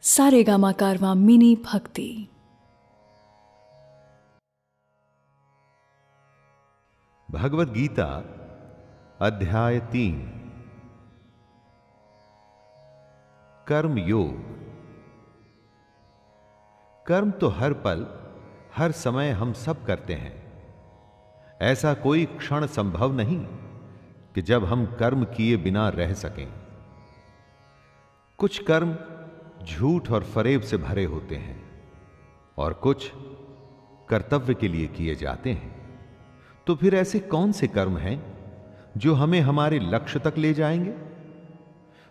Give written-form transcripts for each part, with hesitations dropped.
सारेगामा कारवां mini भक्ति। भगवत गीता अध्याय 3 कर्म योग। कर्म तो हर पल हर समय हम सब करते हैं। ऐसा कोई क्षण संभव नहीं कि जब हम कर्म किए बिना रह सकें। कुछ कर्म झूठ और फरेब से भरे होते हैं और कुछ कर्तव्य के लिए किए जाते हैं। तो फिर ऐसे कौन से कर्म हैं जो हमें हमारे लक्ष्य तक ले जाएंगे?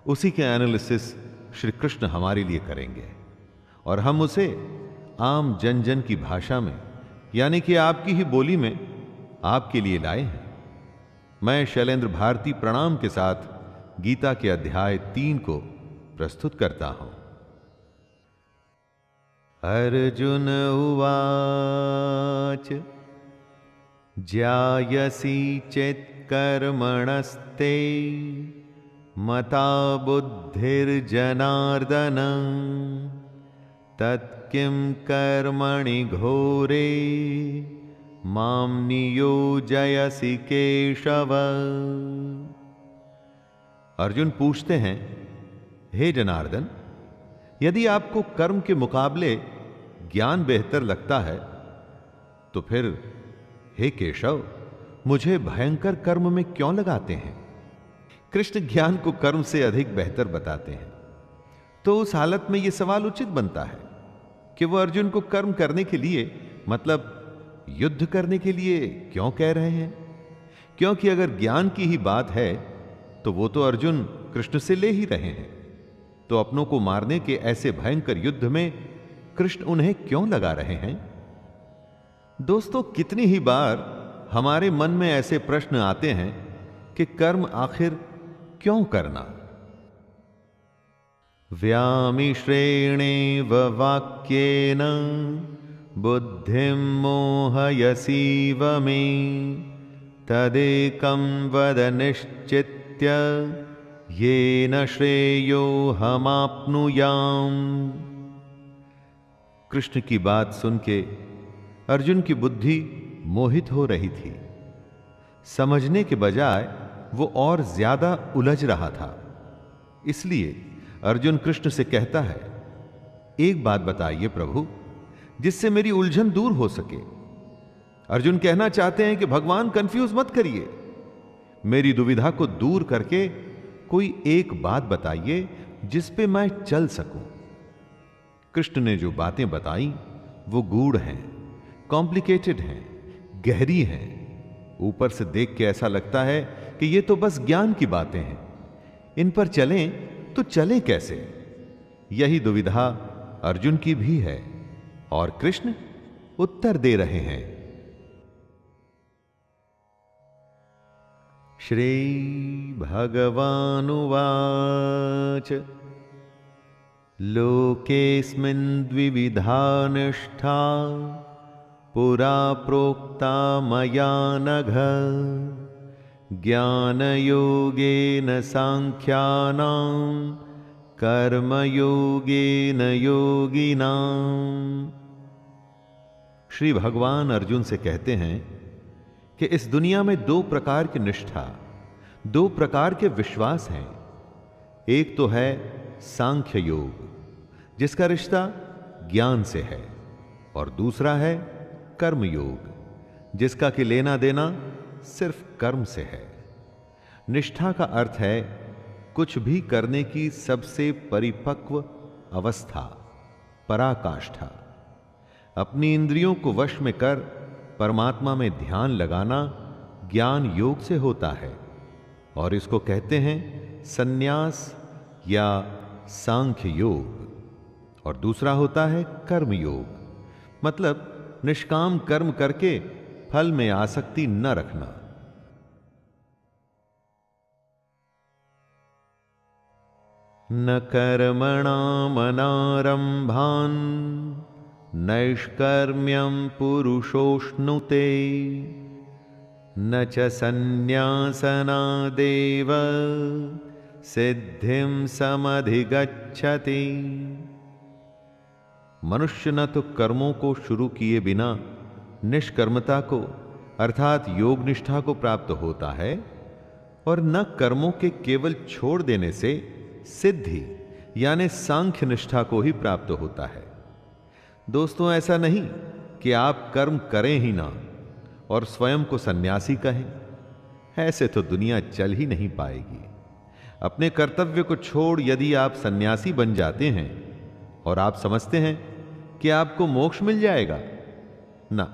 उसी के एनालिसिस श्री कृष्ण हमारे लिए करेंगे और हम उसे आम जन जन की भाषा में, यानी कि आपकी ही बोली में आपके लिए लाए हैं। मैं शैलेंद्र भारती प्रणाम के साथ गीता के अध्याय 3 को प्रस्तुत करता हूं। अर्जुन उवाच ज्यायसी चेत् कर्मणस्ते मता बुद्धिर्जनार्दन तत्किं कर्मणि घोरे मां नियोजयसि केशव। अर्जुन पूछते हैं, हे जनार्दन, यदि आपको कर्म के मुकाबले ज्ञान बेहतर लगता है तो फिर हे केशव, मुझे भयंकर कर्म में क्यों लगाते हैं? कृष्ण ज्ञान को कर्म से अधिक बेहतर बताते हैं। तो उस हालत में यह सवाल उचित बनता है कि वह अर्जुन को कर्म करने के लिए, मतलब युद्ध करने के लिए क्यों कह रहे हैं? क्योंकि अगर ज्ञान की ही बात है तो वो तो अर्जुन कृष्ण से ले ही रहे हैं। तो अपनों को मारने के ऐसे भयंकर युद्ध में कृष्ण उन्हें क्यों लगा रहे हैं? दोस्तों, कितनी ही बार हमारे मन में ऐसे प्रश्न आते हैं कि कर्म आखिर क्यों करना? व्यामिश्रेणेव वाक्येन बुद्धिं मोहयसीव मे तदेकं वद निश्चित्य येन श्रेयो हमाप्नुयाम्। कृष्ण की बात सुन के अर्जुन की बुद्धि मोहित हो रही थी। समझने के बजाय वो और ज्यादा उलझ रहा था। इसलिए अर्जुन कृष्ण से कहता है, एक बात बताइए प्रभु, जिससे मेरी उलझन दूर हो सके। अर्जुन कहना चाहते हैं कि भगवान कंफ्यूज मत करिए, मेरी दुविधा को दूर करके कोई एक बात बताइए जिस पे मैं चल सकूं। कृष्ण ने जो बातें बताई वो गूढ़ हैं, कॉम्प्लिकेटेड हैं, गहरी हैं। ऊपर से देख के ऐसा लगता है कि ये तो बस ज्ञान की बातें हैं, इन पर चलें तो चलें कैसे? यही दुविधा अर्जुन की भी है और कृष्ण उत्तर दे रहे हैं। श्री भगवानुवाच लोकेऽस्मिन् द्विविधा निष्ठा पुरा प्रोक्ता मया नघ ज्ञानयोगेन सांख्यानां कर्मयोगेन योगिनाम्। श्री भगवान अर्जुन से कहते हैं कि इस दुनिया में दो प्रकार की निष्ठा, दो प्रकार के विश्वास हैं। एक तो है सांख्य योग, जिसका रिश्ता ज्ञान से है, और दूसरा है कर्म योग, जिसका कि लेना देना सिर्फ कर्म से है। निष्ठा का अर्थ है कुछ भी करने की सबसे परिपक्व अवस्था, पराकाष्ठा। अपनी इंद्रियों को वश में कर परमात्मा में ध्यान लगाना ज्ञान योग से होता है, और इसको कहते हैं संन्यास या सांख्य योग। और दूसरा होता है कर्म योग, मतलब निष्काम कर्म करके फल में आसक्ति न रखना। न कर्मणामनारंभान् नैष्कर्म्यं पुरुषोष्णुते न च संन्यासनादेव सिद्धिं समधिगच्छति। मनुष्य न तो कर्मों को शुरू किए बिना निष्कर्मता को अर्थात योग निष्ठा को प्राप्त होता है और न कर्मों के केवल छोड़ देने से सिद्धि यानी सांख्य निष्ठा को ही प्राप्त होता है। दोस्तों, ऐसा नहीं कि आप कर्म करें ही ना और स्वयं को सन्यासी कहें। ऐसे तो दुनिया चल ही नहीं पाएगी। अपने कर्तव्य को छोड़ यदि आप सन्यासी बन जाते हैं और आप समझते हैं कि आपको मोक्ष मिल जाएगा, ना,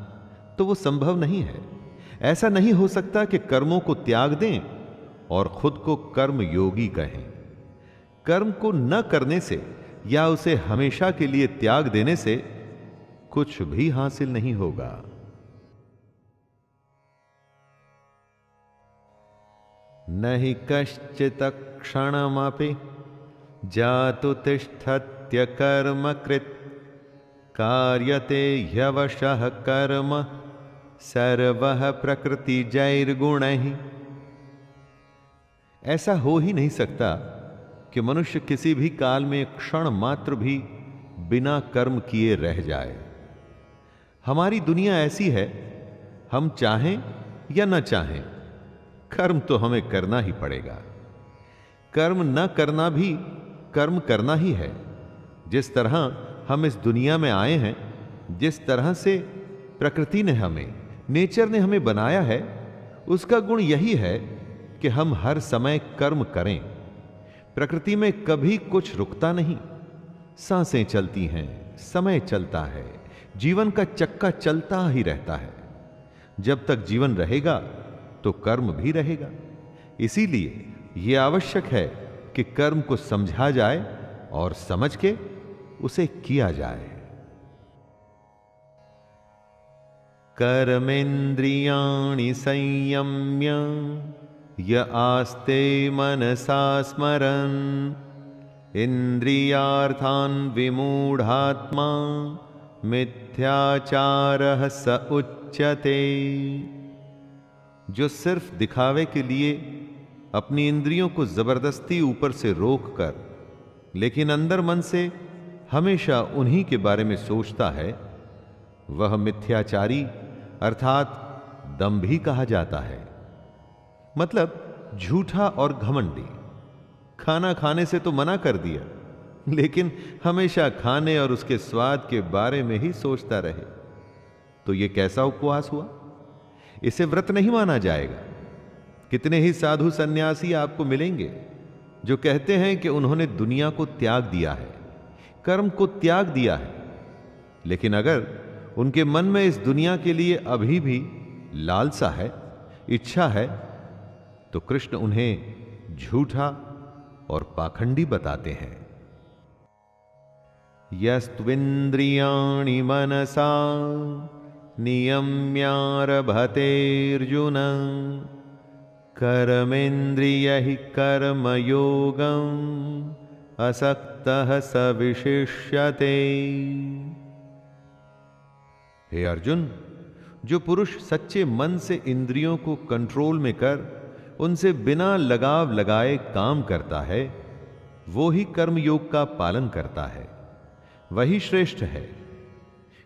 तो वो संभव नहीं है। ऐसा नहीं हो सकता कि कर्मों को त्याग दें और खुद को कर्म योगी कहें। कर्म को न करने से या उसे हमेशा के लिए त्याग देने से कुछ भी हासिल नहीं होगा। नहि कश्चित् क्षणमपि जातु तिष्ठत्य कर्म कृत् कार्यते ह्यवशः कर्म सर्वः प्रकृतिजैर्गुणैः। ऐसा हो ही नहीं सकता कि मनुष्य किसी भी काल में क्षण मात्र भी बिना कर्म किए रह जाए। हमारी दुनिया ऐसी है, हम चाहें या न चाहें कर्म तो हमें करना ही पड़ेगा। कर्म न करना भी कर्म करना ही है। जिस तरह हम इस दुनिया में आए हैं, जिस तरह से प्रकृति ने हमें, नेचर ने हमें बनाया है, उसका गुण यही है कि हम हर समय कर्म करें। प्रकृति में कभी कुछ रुकता नहीं। सांसें चलती हैं, समय चलता है, जीवन का चक्का चलता ही रहता है। जब तक जीवन रहेगा तो कर्म भी रहेगा। इसीलिए यह आवश्यक है कि कर्म को समझा जाए और समझ के उसे किया जाए। कर्मेन्द्रियाणि संयम्य य आस्ते मनसा स्मरन् इंद्रियार्थान् विमूढ़ात्मा मिथ्याचारः स उच्यते। जो सिर्फ दिखावे के लिए अपनी इंद्रियों को जबरदस्ती ऊपर से रोककर लेकिन अंदर मन से हमेशा उन्हीं के बारे में सोचता है, वह मिथ्याचारी अर्थात दंभी कहा जाता है। मतलब झूठा और घमंडी। खाना खाने से तो मना कर दिया, लेकिन हमेशा खाने और उसके स्वाद के बारे में ही सोचता रहे, तो यह कैसा उपवास हुआ? इसे व्रत नहीं माना जाएगा। कितने ही साधु सन्यासी आपको मिलेंगे जो कहते हैं कि उन्होंने दुनिया को त्याग दिया है, कर्म को त्याग दिया है, लेकिन अगर उनके मन में इस दुनिया के लिए अभी भी लालसा है, इच्छा है, तो कृष्ण उन्हें झूठा और पाखंडी बताते हैं। यस्त्विन्द्रियाणि मनसा नियम्यारभतेऽर्जुन कर्मेन्द्रियैः कर्मयोगम् असक्तः स विशिष्यते। हे अर्जुन, जो पुरुष सच्चे मन से इंद्रियों को कंट्रोल में कर उनसे बिना लगाव लगाए काम करता है, वो ही कर्मयोग का पालन करता है, वही श्रेष्ठ है।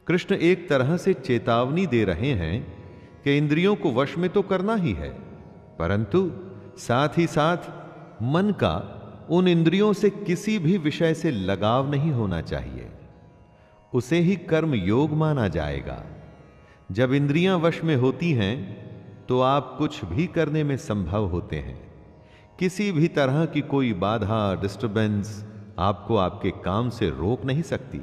कृष्ण एक तरह से चेतावनी दे रहे हैं कि इंद्रियों को वश में तो करना ही है, परंतु साथ ही साथ मन का उन इंद्रियों से किसी भी विषय से लगाव नहीं होना चाहिए। उसे ही कर्म योग माना जाएगा। जब इंद्रियां वश में होती हैं तो आप कुछ भी करने में संभव होते हैं। किसी भी तरह की कोई बाधा, डिस्टरबेंस आपको आपके काम से रोक नहीं सकती।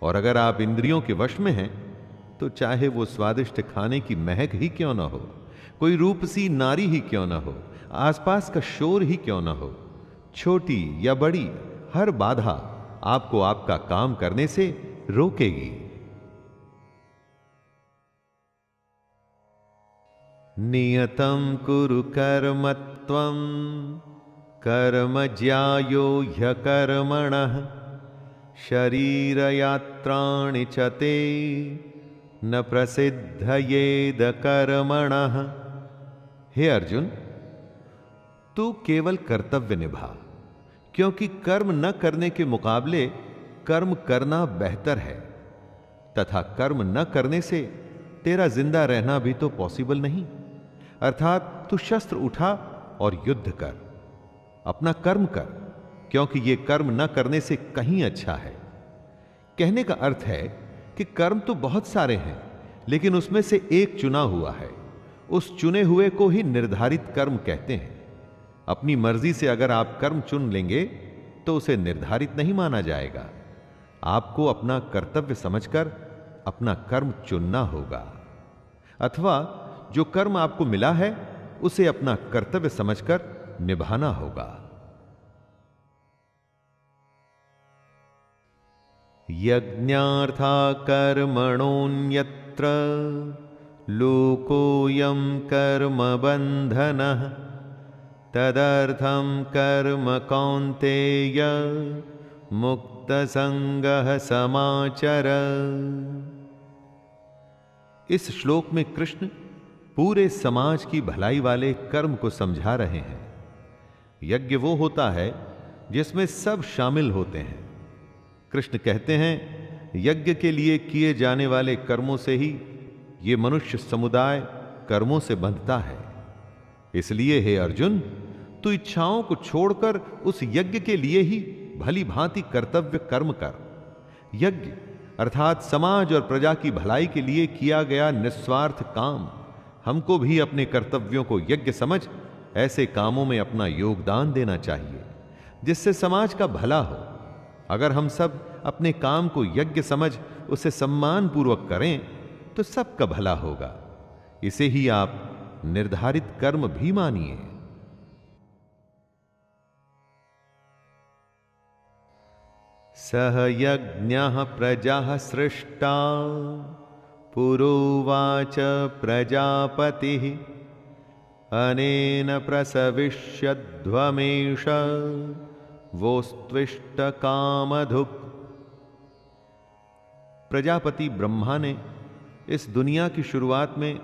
और अगर आप इंद्रियों के वश में हैं तो चाहे वो स्वादिष्ट खाने की महक ही क्यों ना हो, कोई रूपसी नारी ही क्यों ना हो, आसपास का शोर ही क्यों ना हो, छोटी या बड़ी हर बाधा आपको आपका काम करने से रोकेगी। नियतं कुरु कर्म त्वं कर्म ज्यायो ह्यकर्मणः शरीरयात्राणि च ते न प्रसिद्धयेद कर्मणः। हे अर्जुन, तू केवल कर्तव्य निभा, क्योंकि कर्म न करने के मुकाबले कर्म करना बेहतर है, तथा कर्म न करने से तेरा जिंदा रहना भी तो पॉसिबल नहीं। अर्थात तू शस्त्र उठा और युद्ध कर, अपना कर्म कर, क्योंकि यह कर्म न करने से कहीं अच्छा है। कहने का अर्थ है कि कर्म तो बहुत सारे हैं, लेकिन उसमें से एक चुना हुआ है। उस चुने हुए को ही निर्धारित कर्म कहते हैं। अपनी मर्जी से अगर आप कर्म चुन लेंगे तो उसे निर्धारित नहीं माना जाएगा। आपको अपना कर्तव्य समझकर अपना कर्म चुनना होगा, अथवा जो कर्म आपको मिला है उसे अपना कर्तव्य समझकर निभाना होगा। यज्ञार्था कर्मणोऽन्यत्र लोकोऽयं कर्म बन्धनः तदर्थं कर्म कौन्तेय मुक्त संगः समाचर। इस श्लोक में कृष्ण पूरे समाज की भलाई वाले कर्म को समझा रहे हैं। यज्ञ वो होता है जिसमें सब शामिल होते हैं। कृष्ण कहते हैं, यज्ञ के लिए किए जाने वाले कर्मों से ही ये मनुष्य समुदाय कर्मों से बंधता है। इसलिए हे अर्जुन, तू इच्छाओं को छोड़कर उस यज्ञ के लिए ही भली भांति कर्तव्य कर्म कर। यज्ञ अर्थात समाज और प्रजा की भलाई के लिए किया गया निस्वार्थ काम। हमको भी अपने कर्तव्यों को यज्ञ समझ ऐसे कामों में अपना योगदान देना चाहिए जिससे समाज का भला हो। अगर हम सब अपने काम को यज्ञ समझ उसे सम्मान पूर्वक करें तो सबका भला होगा। इसे ही आप निर्धारित कर्म भी मानिए। सह यज्ञः प्रजाः सृष्टा पुरोवाच प्रजापतिः अनेन प्रसविष्यध्वमेष वोस्त्विष्ट कामधुक्। प्रजापति ब्रह्मा ने इस दुनिया की शुरुआत में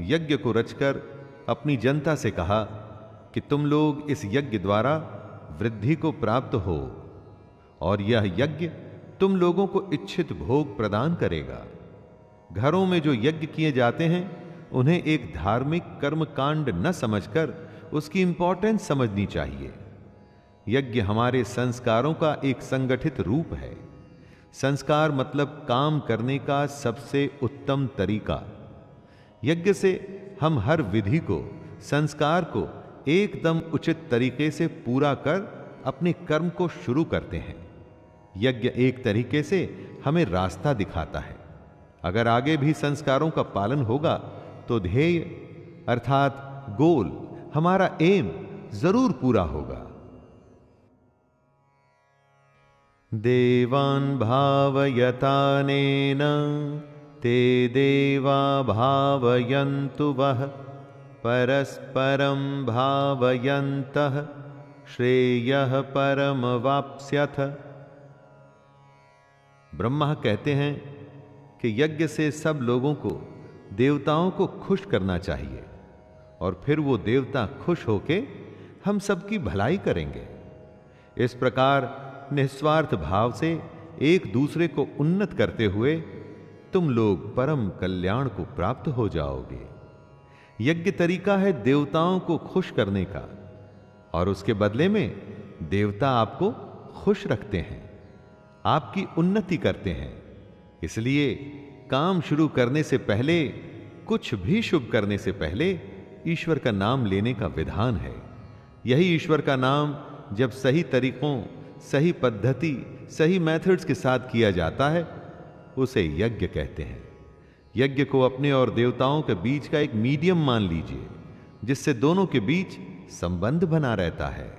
यज्ञ को रचकर अपनी जनता से कहा कि तुम लोग इस यज्ञ द्वारा वृद्धि को प्राप्त हो, और यह यज्ञ तुम लोगों को इच्छित भोग प्रदान करेगा। घरों में जो यज्ञ किए जाते हैं उन्हें एक धार्मिक कर्म कांड न समझकर उसकी इंपॉर्टेंस समझनी चाहिए। यज्ञ हमारे संस्कारों का एक संगठित रूप है। संस्कार मतलब काम करने का सबसे उत्तम तरीका। यज्ञ से हम हर विधि को, संस्कार को एकदम उचित तरीके से पूरा कर अपने कर्म को शुरू करते हैं। यज्ञ एक तरीके से हमें रास्ता दिखाता है। अगर आगे भी संस्कारों का पालन होगा तो ध्येय अर्थात गोल, हमारा एम जरूर पूरा होगा। देवान् भावयतानेन ते देवा भावयन्तु वः परस्परं भावयन्तः श्रेयः परमवाप्स्यथ। ब्रह्मा कहते हैं कि यज्ञ से सब लोगों को, देवताओं को खुश करना चाहिए, और फिर वो देवता खुश होके हम सबकी भलाई करेंगे। इस प्रकार निस्वार्थ भाव से एक दूसरे को उन्नत करते हुए तुम लोग परम कल्याण को प्राप्त हो जाओगे। यज्ञ तरीका है देवताओं को खुश करने का, और उसके बदले में देवता आपको खुश रखते हैं, आपकी उन्नति करते हैं। इसलिए काम शुरू करने से पहले, कुछ भी शुभ करने से पहले ईश्वर का नाम लेने का विधान है। यही ईश्वर का नाम जब सही तरीकों, सही पद्धति, सही मेथड्स के साथ किया जाता है उसे यज्ञ कहते हैं। यज्ञ को अपने और देवताओं के बीच का एक मीडियम मान लीजिए, जिससे दोनों के बीच संबंध बना रहता है।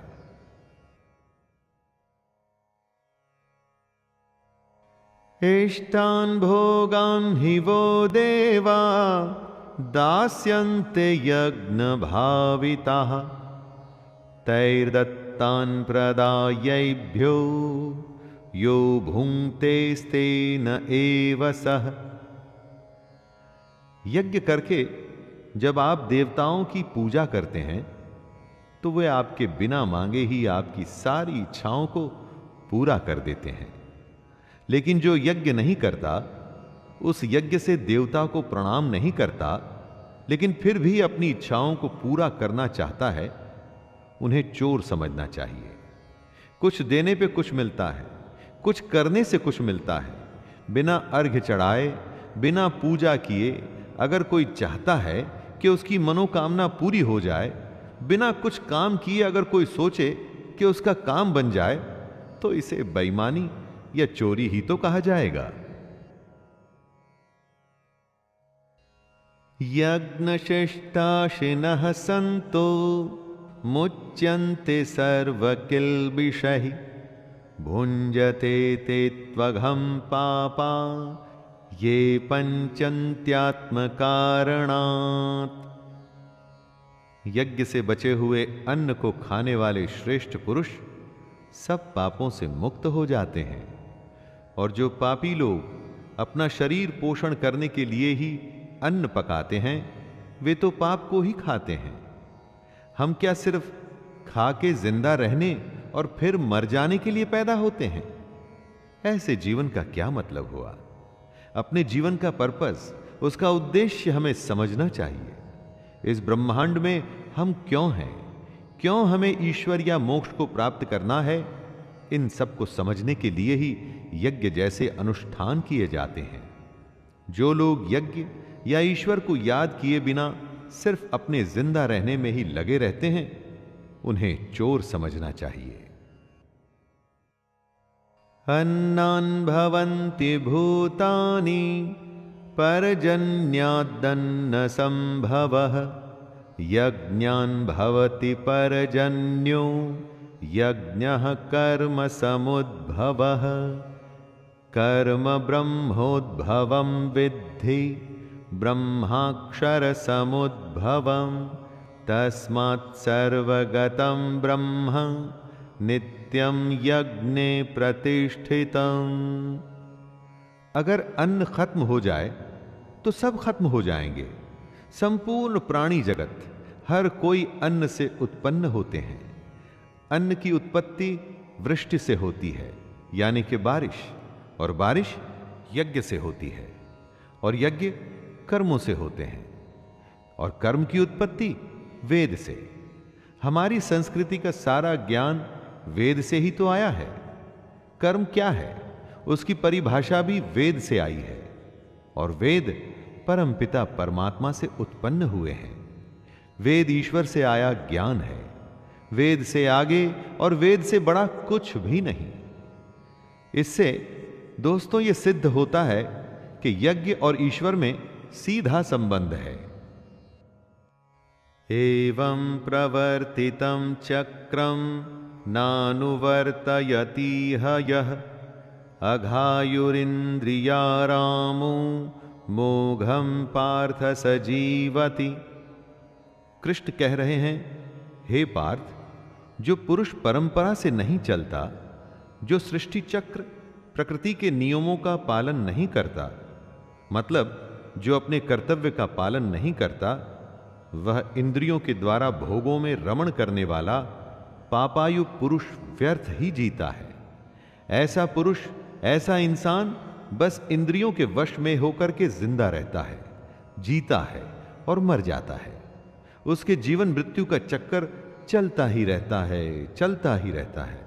इष्टान् भोगान् हि वो देवा दास्यन्ते यज्ञ भाविताः तैर्दत्तान् प्रदायैभ्यो यो भुङ्क्तेस्तेन एव सः। यज्ञ करके जब आप देवताओं की पूजा करते हैं तो वे आपके बिना मांगे ही आपकी सारी इच्छाओं को पूरा कर देते हैं। लेकिन जो यज्ञ नहीं करता, उस यज्ञ से देवता को प्रणाम नहीं करता, लेकिन फिर भी अपनी इच्छाओं को पूरा करना चाहता है, उन्हें चोर समझना चाहिए। कुछ देने पे कुछ मिलता है, कुछ करने से कुछ मिलता है। बिना अर्घ्य चढ़ाए, बिना पूजा किए अगर कोई चाहता है कि उसकी मनोकामना पूरी हो जाए, बिना कुछ काम किए अगर कोई सोचे कि उसका काम बन जाए, तो इसे बेईमानी या चोरी ही तो कहा जाएगा। यज्ञशिष्टाशिनः सन्तो मुच्यन्ते सर्वकिल्बिषैः भुञ्जते ते त्वघं पापा ये पंचन्त्यात्मकारणात्। यज्ञ से बचे हुए अन्न को खाने वाले श्रेष्ठ पुरुष सब पापों से मुक्त हो जाते हैं, और जो पापी लोग अपना शरीर पोषण करने के लिए ही अन्न पकाते हैं, वे तो पाप को ही खाते हैं। हम क्या सिर्फ खा के जिंदा रहने और फिर मर जाने के लिए पैदा होते हैं? ऐसे जीवन का क्या मतलब हुआ? अपने जीवन का पर्पस, उसका उद्देश्य हमें समझना चाहिए। इस ब्रह्मांड में हम क्यों हैं, क्यों हमें ईश्वर या मोक्ष को प्राप्त करना है, इन सब को समझने के लिए ही यज्ञ जैसे अनुष्ठान किए जाते हैं। जो लोग यज्ञ या ईश्वर को याद किए बिना सिर्फ अपने जिंदा रहने में ही लगे रहते हैं, उन्हें चोर समझना चाहिए। अन्नान् भवन्ति भूतानि पर्जन्यादन्न संभवः यज्ञान् भवति पर्जन्यो यज्ञः कर्म समुद्भवः कर्म ब्रह्मोद्भवं विद्धि ब्रह्माक्षर समुद्भवं तस्मात् सर्वगतं ब्रह्म नित्यं यज्ञे प्रतिष्ठितम्। अगर अन्न खत्म हो जाए तो सब खत्म हो जाएंगे। संपूर्ण प्राणी जगत, हर कोई अन्न से उत्पन्न होते हैं। अन्न की उत्पत्ति वृष्टि से होती है, यानी कि बारिश, और बारिश यज्ञ से होती है, और यज्ञ कर्मों से होते हैं, और कर्म की उत्पत्ति वेद से। हमारी संस्कृति का सारा ज्ञान वेद से ही तो आया है। कर्म क्या है, उसकी परिभाषा भी वेद से आई है, और वेद परमपिता परमात्मा से उत्पन्न हुए हैं। वेद ईश्वर से आया ज्ञान है। वेद से आगे और वेद से बड़ा कुछ भी नहीं। इससे दोस्तों ये सिद्ध होता है कि यज्ञ और ईश्वर में सीधा संबंध है। एवं प्रवर्तितं चक्रम नानुवर्तयतीह यः अघायुरिन्द्रियारामो मोघम पार्थ सजीवति। कृष्ण कह रहे हैं, हे पार्थ, जो पुरुष परंपरा से नहीं चलता, जो सृष्टि चक्र प्रकृति के नियमों का पालन नहीं करता, मतलब जो अपने कर्तव्य का पालन नहीं करता, वह इंद्रियों के द्वारा भोगों में रमण करने वाला पापायु पुरुष व्यर्थ ही जीता है। ऐसा पुरुष, ऐसा इंसान बस इंद्रियों के वश में होकर के जिंदा रहता है, जीता है और मर जाता है। उसके जीवन मृत्यु का चक्कर चलता ही रहता है, चलता ही रहता है।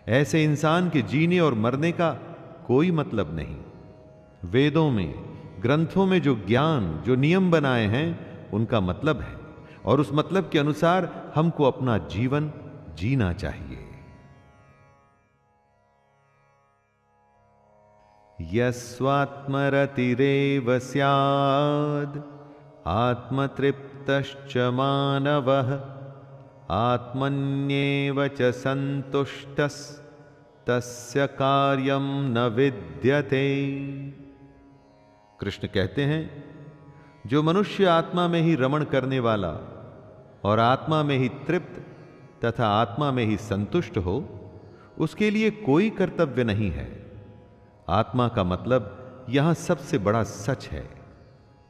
ऐसे इंसान के जीने और मरने का कोई मतलब नहीं। वेदों में, ग्रंथों में जो ज्ञान, जो नियम बनाए हैं, उनका मतलब है, और उस मतलब के अनुसार हमको अपना जीवन जीना चाहिए। यस्वात्मरतिरेव स्याद् आत्मतृप्तश्च मानवः आत्मन्येव च सन्तुष्टस्तस्य कार्यं न विद्यते। कृष्ण कहते हैं, जो मनुष्य आत्मा में ही रमण करने वाला और आत्मा में ही तृप्त तथा आत्मा में ही संतुष्ट हो, उसके लिए कोई कर्तव्य नहीं है। आत्मा का मतलब यहां सबसे बड़ा सच है,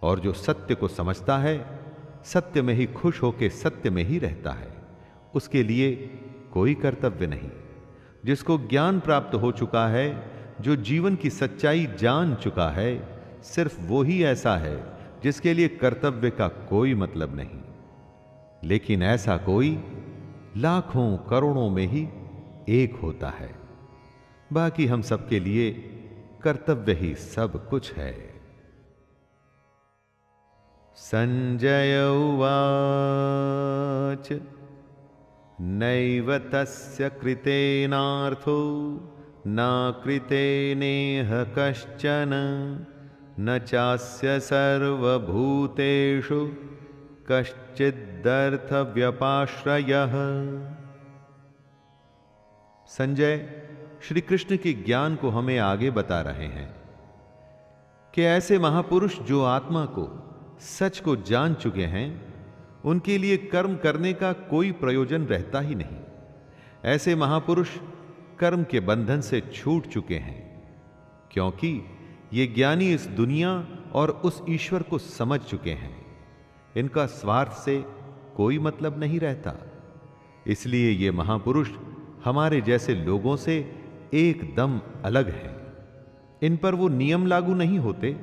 और जो सत्य को समझता है, सत्य में ही खुश होकर सत्य में ही रहता है, उसके लिए कोई कर्तव्य नहीं। जिसको ज्ञान प्राप्त हो चुका है, जो जीवन की सच्चाई जान चुका है, सिर्फ वो ही ऐसा है जिसके लिए कर्तव्य का कोई मतलब नहीं। लेकिन ऐसा कोई लाखों करोड़ों में ही एक होता है। बाकी हम सबके लिए कर्तव्य ही सब कुछ है। संजय उवाच नैव तस्य कृतेनार्थो न कृतेनेह कश्चन न चास्य सर्वभूतेषु कश्चिदर्थ व्यपाश्रयः। संजय श्री कृष्ण के ज्ञान को हमें आगे बता रहे हैं कि ऐसे महापुरुष जो आत्मा को, सच को जान चुके हैं, उनके लिए कर्म करने का कोई प्रयोजन रहता ही नहीं। ऐसे महापुरुष कर्म के बंधन से छूट चुके हैं, क्योंकि ये ज्ञानी इस दुनिया और उस ईश्वर को समझ चुके हैं। इनका स्वार्थ से कोई मतलब नहीं रहता। इसलिए ये महापुरुष हमारे जैसे लोगों से एकदम अलग हैं। इन पर वो नियम लागू नहीं होते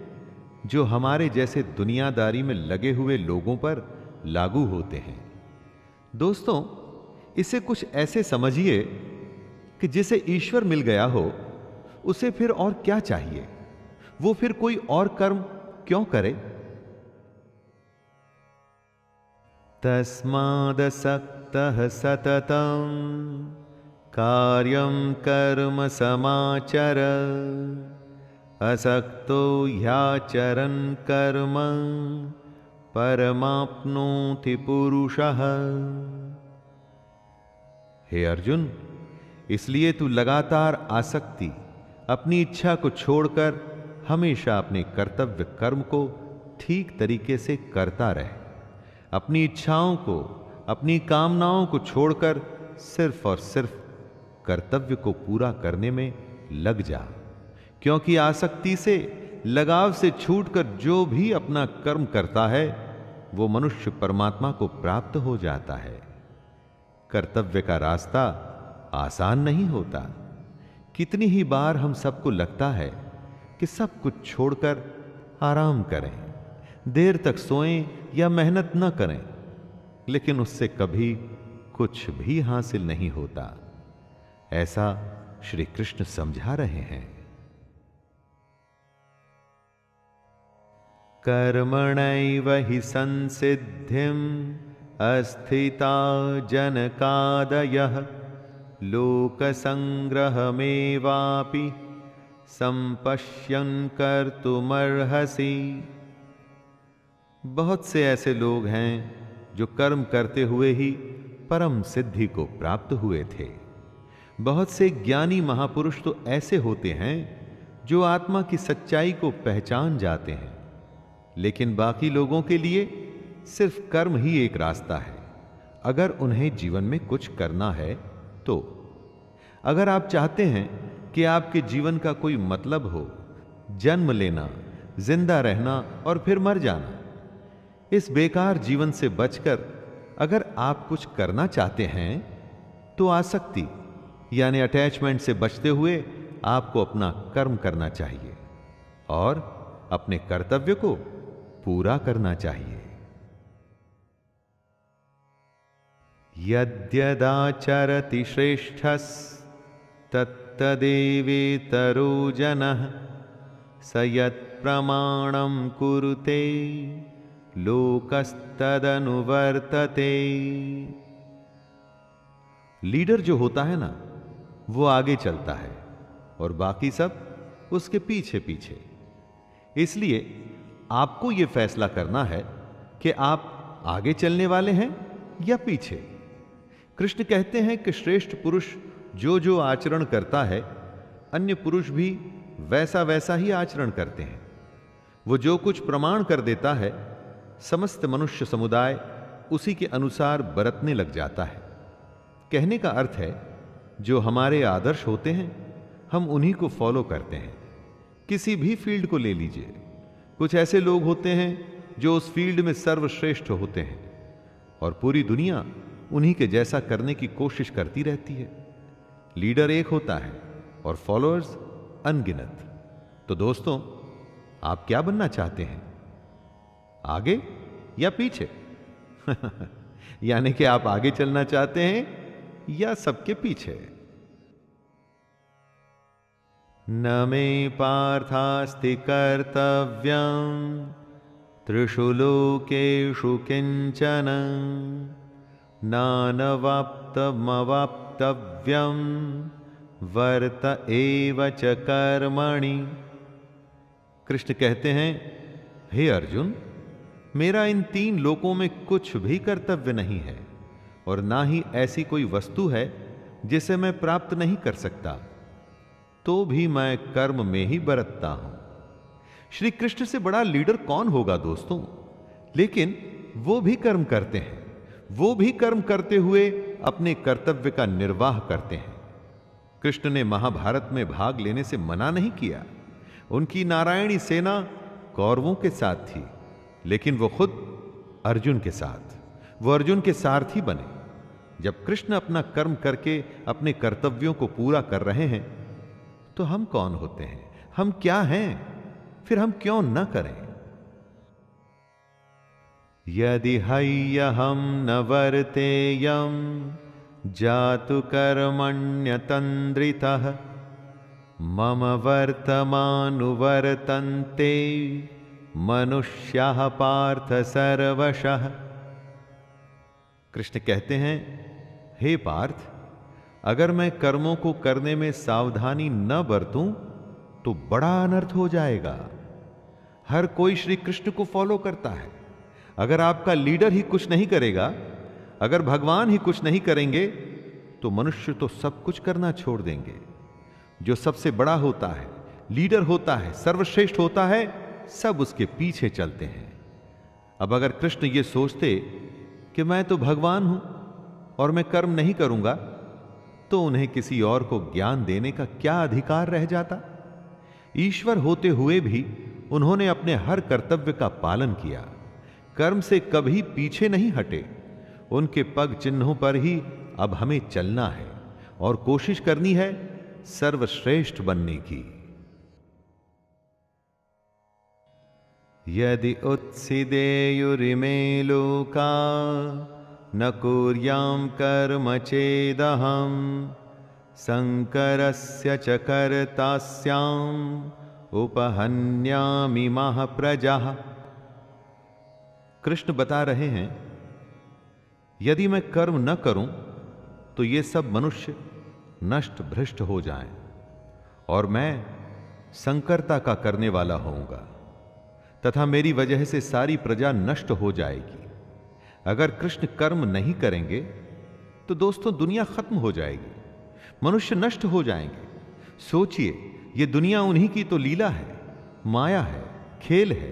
जो हमारे जैसे दुनियादारी में लगे हुए लोगों पर लागू होते हैं। दोस्तों, इसे कुछ ऐसे समझिए कि जिसे ईश्वर मिल गया हो, उसे फिर और क्या चाहिए? वो फिर कोई और कर्म क्यों करे? तस्मादसक्तः सततं कार्यं कर्म समाचर असक्तो ह्याचरन् कर्म परमाप्नोति पुरुषः। हे अर्जुन, इसलिए तू लगातार आसक्ति, अपनी इच्छा को छोड़कर हमेशा अपने कर्तव्य कर्म को ठीक तरीके से करता रहे। अपनी इच्छाओं को, अपनी कामनाओं को छोड़कर सिर्फ और सिर्फ कर्तव्य को पूरा करने में लग जा, क्योंकि आसक्ति से, लगाव से छूटकर जो भी अपना कर्म करता है, वो मनुष्य परमात्मा को प्राप्त हो जाता है। कर्तव्य का रास्ता आसान नहीं होता। कितनी ही बार हम सबको लगता है कि सब कुछ छोड़कर आराम करें, देर तक सोएं या मेहनत न करें, लेकिन उससे कभी कुछ भी हासिल नहीं होता। ऐसा श्री कृष्ण समझा रहे हैं। कर्मणैव हि संसिद्धिम् अस्थिता जनकादयः लोकसंग्रहमेवापि संपश्यन् कर्तुमर्हसि। बहुत से ऐसे लोग हैं जो कर्म करते हुए ही परम सिद्धि को प्राप्त हुए थे। बहुत से ज्ञानी महापुरुष तो ऐसे होते हैं जो आत्मा की सच्चाई को पहचान जाते हैं, लेकिन बाकी लोगों के लिए सिर्फ कर्म ही एक रास्ता है, अगर उन्हें जीवन में कुछ करना है तो। अगर आप चाहते हैं कि आपके जीवन का कोई मतलब हो, जन्म लेना, जिंदा रहना और फिर मर जाना, इस बेकार जीवन से बचकर अगर आप कुछ करना चाहते हैं तो आसक्ति यानी अटैचमेंट से बचते हुए आपको अपना कर्म करना चाहिए और अपने कर्तव्य को पूरा करना चाहिए। यद्यदाचरति श्रेष्ठस्तत्तदेवेतरो जनः स यत्प्रमाणं कुरुते लोकस्तदनुवर्तते। लीडर जो होता है ना, वो आगे चलता है और बाकी सब उसके पीछे पीछे। इसलिए आपको यह फैसला करना है कि आप आगे चलने वाले हैं या पीछे। कृष्ण कहते हैं कि श्रेष्ठ पुरुष जो जो आचरण करता है, अन्य पुरुष भी वैसा वैसा ही आचरण करते हैं। वो जो कुछ प्रमाण कर देता है, समस्त मनुष्य समुदाय उसी के अनुसार बरतने लग जाता है। कहने का अर्थ है, जो हमारे आदर्श होते हैं, हम उन्हीं को फॉलो करते हैं। किसी भी फील्ड को ले लीजिए, कुछ ऐसे लोग होते हैं जो उस फील्ड में सर्वश्रेष्ठ होते हैं और पूरी दुनिया उन्हीं के जैसा करने की कोशिश करती रहती है। लीडर एक होता है और फॉलोअर्स अनगिनत। तो दोस्तों, आप क्या बनना चाहते हैं, आगे या पीछे? यानी कि आप आगे चलना चाहते हैं या सबके पीछे? न मे पार्थास्ति कर्तव्यं त्रिषु लोकेषु किंचन नानवाप्तमवाप्तव्यं वर्त एव च कर्मणि। कृष्ण कहते हैं, हे अर्जुन, मेरा इन 3 लोकों में कुछ भी कर्तव्य नहीं है और ना ही ऐसी कोई वस्तु है जिसे मैं प्राप्त नहीं कर सकता, तो भी मैं कर्म में ही बरतता हूं। श्री कृष्ण से बड़ा लीडर कौन होगा दोस्तों? लेकिन वो भी कर्म करते हैं, वो भी कर्म करते हुए अपने कर्तव्य का निर्वाह करते हैं। कृष्ण ने महाभारत में भाग लेने से मना नहीं किया। उनकी नारायणी सेना कौरवों के साथ थी, लेकिन वो खुद अर्जुन के साथ, वो अर्जुन के सारथी बने। जब कृष्ण अपना कर्म करके अपने कर्तव्यों को पूरा कर रहे हैं, तो हम कौन होते हैं, हम क्या हैं, फिर हम क्यों न करें? यदि हय्यहं न वर्तेयं जातु कर्मण्यतन्द्रितः मम वर्तमानुवर्तन्ते मनुष्याः पार्थ सर्वशः। कृष्ण कहते हैं, हे पार्थ, अगर मैं कर्मों को करने में सावधानी न बरतूं तो बड़ा अनर्थ हो जाएगा। हर कोई श्री कृष्ण को फॉलो करता है। अगर आपका लीडर ही कुछ नहीं करेगा, अगर भगवान ही कुछ नहीं करेंगे, तो मनुष्य तो सब कुछ करना छोड़ देंगे। जो सबसे बड़ा होता है, लीडर होता है, सर्वश्रेष्ठ होता है, सब उसके पीछे चलते हैं। अब अगर कृष्ण ये सोचते कि मैं तो भगवान हूं और मैं कर्म नहीं करूंगा, तो उन्हें किसी और को ज्ञान देने का क्या अधिकार रह जाता? ईश्वर होते हुए भी उन्होंने अपने हर कर्तव्य का पालन किया, कर्म से कभी पीछे नहीं हटे। उनके पग चिन्हों पर ही अब हमें चलना है और कोशिश करनी है सर्वश्रेष्ठ बनने की। यदि उत्सिदेयुरिमे लोका न कुर्यां कर्म चेदहं शंकरस्य च कर्तास्याम् उपहन्यामि महाप्रजाः। कृष्ण बता रहे हैं, यदि मैं कर्म न करूं तो ये सब मनुष्य नष्ट भ्रष्ट हो जाएं और मैं संकरता का करने वाला होऊंगा तथा मेरी वजह से सारी प्रजा नष्ट हो जाएगी। अगर कृष्ण कर्म नहीं करेंगे तो दोस्तों दुनिया खत्म हो जाएगी, मनुष्य नष्ट हो जाएंगे। सोचिए, ये दुनिया उन्हीं की तो लीला है, माया है, खेल है,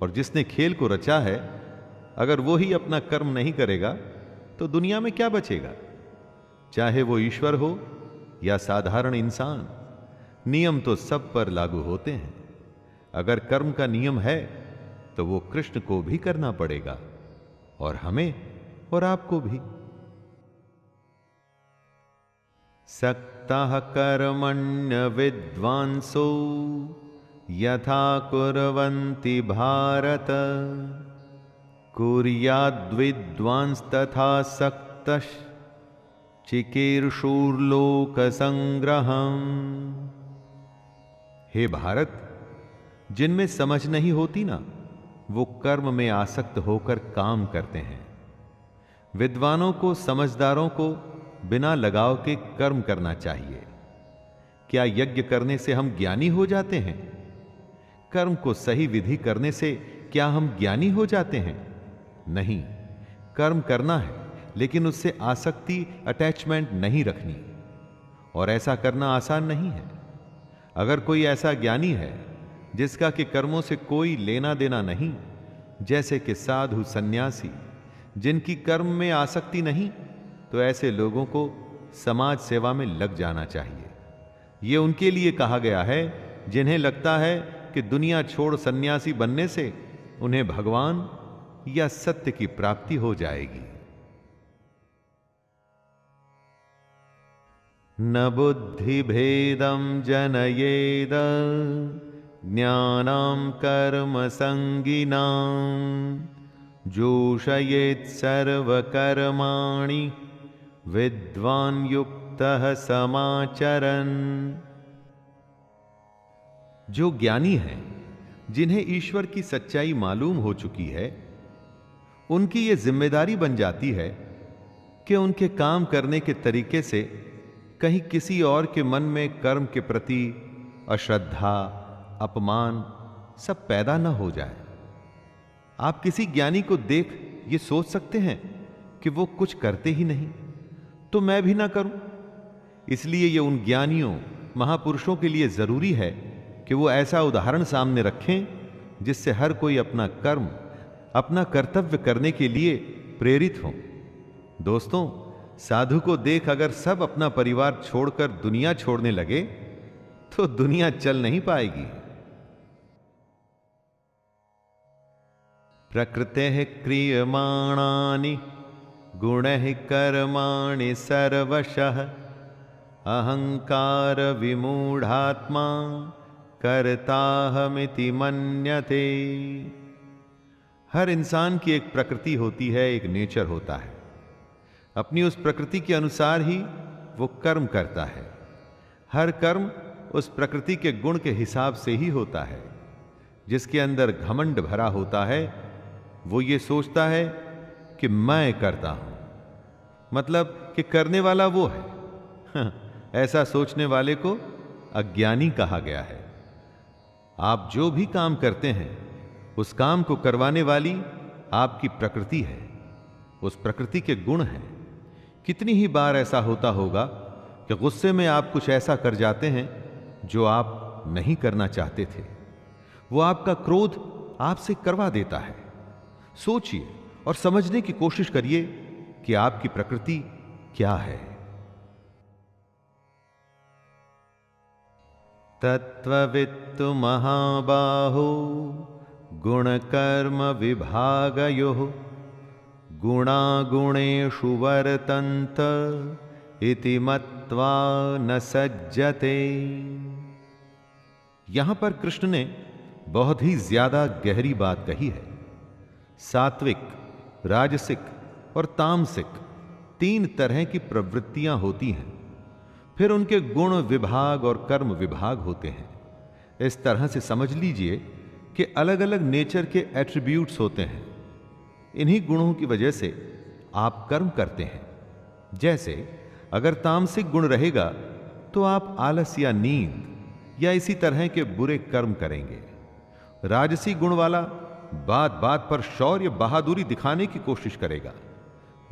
और जिसने खेल को रचा है, अगर वो ही अपना कर्म नहीं करेगा तो दुनिया में क्या बचेगा? चाहे वो ईश्वर हो या साधारण इंसान, नियम तो सब पर लागू होते हैं। अगर कर्म का नियम है तो वो कृष्ण को भी करना पड़ेगा और हमें और आपको भी। सक्तः कर्मण्य विद्वांसो यथा कुर्वन्ति भारत कुर्याद्विद्वांस तथा सक्तः चिकीर्षुर्लोक संग्रहम्। हे भारत, जिनमें समझ नहीं होती ना, वो कर्म में आसक्त होकर काम करते हैं। विद्वानों को, समझदारों को बिना लगाव के कर्म करना चाहिए। क्या यज्ञ करने से हम ज्ञानी हो जाते हैं? कर्म को सही विधि करने से क्या हम ज्ञानी हो जाते हैं? नहीं, कर्म करना है लेकिन उससे आसक्ति, अटैचमेंट नहीं रखनी, और ऐसा करना आसान नहीं है। अगर कोई ऐसा ज्ञानी है जिसका कि कर्मों से कोई लेना देना नहीं, जैसे कि साधु, सन्यासी, जिनकी कर्म में आसक्ति नहीं, तो ऐसे लोगों को समाज सेवा में लग जाना चाहिए। यह उनके लिए कहा गया है जिन्हें लगता है कि दुनिया छोड़ सन्यासी बनने से उन्हें भगवान या सत्य की प्राप्ति हो जाएगी। न बुद्धिभेदं जनयेद ज्ञानां कर्म संगिनां जोषयेत् सर्वकर्माणि विद्वान् युक्तः समाचरन्। जो ज्ञानी हैं, जिन्हें ईश्वर की सच्चाई मालूम हो चुकी है, उनकी यह जिम्मेदारी बन जाती है कि उनके काम करने के तरीके से कहीं किसी और के मन में कर्म के प्रति अश्रद्धा, अपमान सब पैदा न हो जाए। आप किसी ज्ञानी को देख ये सोच सकते हैं कि वो कुछ करते ही नहीं, तो मैं भी ना करूं। इसलिए ये उन ज्ञानियों, महापुरुषों के लिए जरूरी है कि वो ऐसा उदाहरण सामने रखें जिससे हर कोई अपना कर्म, अपना कर्तव्य करने के लिए प्रेरित हो। दोस्तों, साधु को देख अगर सब अपना परिवार छोड़कर दुनिया छोड़ने लगे तो दुनिया चल नहीं पाएगी। प्रकृतेः क्रियमाणानि गुणैः कर्माणि सर्वशः अहंकार विमूढ़ात्मा कर्ताहमिति मन्यते। हर इंसान की एक प्रकृति होती है, एक नेचर होता है। अपनी उस प्रकृति के अनुसार ही वो कर्म करता है। हर कर्म उस प्रकृति के गुण के हिसाब से ही होता है। जिसके अंदर घमंड भरा होता है वो ये सोचता है कि मैं करता हूं, मतलब कि करने वाला वो है। ऐसा सोचने वाले को अज्ञानी कहा गया है। आप जो भी काम करते हैं उस काम को करवाने वाली आपकी प्रकृति है, उस प्रकृति के गुण हैं। कितनी ही बार ऐसा होता होगा कि गुस्से में आप कुछ ऐसा कर जाते हैं जो आप नहीं करना चाहते थे। वो आपका क्रोध आपसे करवा देता है। सोचिए और समझने की कोशिश करिए कि आपकी प्रकृति क्या है। तत्त्ववित्तु महाबाहो गुणकर्म विभागयोः गुणागुणेषु वर्तन्त इति मत्वा न सज्जते। यहां पर कृष्ण ने बहुत ही ज्यादा गहरी बात कही है। सात्विक, राजसिक और तामसिक तीन तरह की प्रवृत्तियां होती हैं। फिर उनके गुण विभाग और कर्म विभाग होते हैं। इस तरह से समझ लीजिए कि अलग अलग नेचर के एट्रीब्यूट्स होते हैं। इन्हीं गुणों की वजह से आप कर्म करते हैं। जैसे अगर तामसिक गुण रहेगा तो आप आलस या नींद या इसी तरह के बुरे कर्म करेंगे। राजसी गुण वाला बात बात पर शौर्य, बहादुरी दिखाने की कोशिश करेगा।